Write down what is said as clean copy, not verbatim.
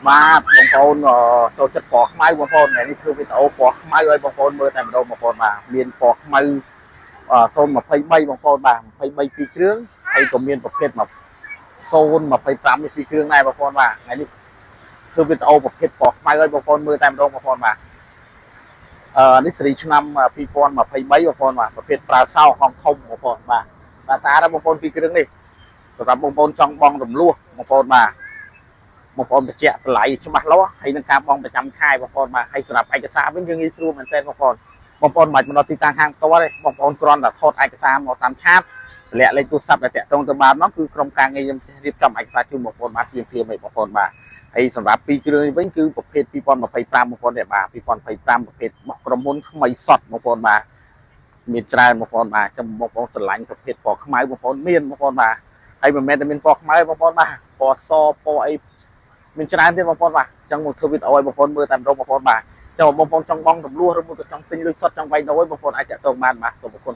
បាទបងប្អូនចូលចិត្តពណ៌ខ្មៅបងប្អូននេះគឺវីដេអូពណ៌ខ្មៅឲ្យបងប្អូនមើលតែម្ដងបងប្អូនបាទមានពណ៌ខ្មៅ023បងប្អូនបាទ23ពីរគ្រឿងហើយក៏មានប្រភេទ025នេះពីរគ្រឿងដែរបងប្អូនបាទថ្ងៃនេះគឺវីដេអូប្រភេទពណ៌ខ្មៅឲ្យបងប្អូនមើលតែម្ដងបងប្អូនបាទនេះសេរីឆ្នាំ2023បងប្អូនបាទប្រភេទប្រើសោហងធំបងប្អូនបាទបាទស្អាតបងប្អូនពីរគ្រឿងនេះសម្រាប់បងប្អូនចង់បងរំលោះបងប្អូនបាទបងប្អូនបញ្ជាក់តម្លៃច្បាស់លាស់ហើយនឹងការបងប្រចាំខែបងប្អូនបាទហើយសម្រាប់ឯកសារវិញយើងងាយស្រួលមែនទែនបងប្អូនមិនមកដល់ទីតាំងហាងផ្ទាល់ទេបងប្អូនគ្រាន់តែថតឯកសារមកតាមឆាតតម្លាក់លេខទូរស័ព្ទដែលតាក់ទងទៅបានមកគឺក្រុមការងារខ្ញុំរៀបចំឯកសារជូនបងប្អូនបាទព្រាមៗឲ្យបងប្អូនបាទហើយសម្រាប់ពីរគ្រឿងវិញគឺប្រភេទ2025បងប្អូននេះបាទ2025ប្រភេទរបស់ក្រុមហ៊ុនថ្មីសតបងប្អូនបាទមានច្រើនបងប្អូនបាទចាំបងប្អូនស្រឡាញ់ប្រភេទពណ៌ខ្មៅបងប្អូនមានបងប្អូនបាទហើយមិនមែនតែមានពណ៌ខ្មៅបងប្អូនបាទពណ៌សពណ៌អីមានច្រើនទៀតបងប្អូនបាទអញ្ចឹងមកធ្វើវីដេអូឲ្យបងប្អូនមើលតែម្ដងបងប្អូនបាទចុះបងប្អូនចង់បងរំលោះឬមួយក៏ចង់ទិញលុយសុទ្ធចង់វាយដូរឲ្យបងប្អូនអាចតាក់ទងបានបាទសូមអរគុណ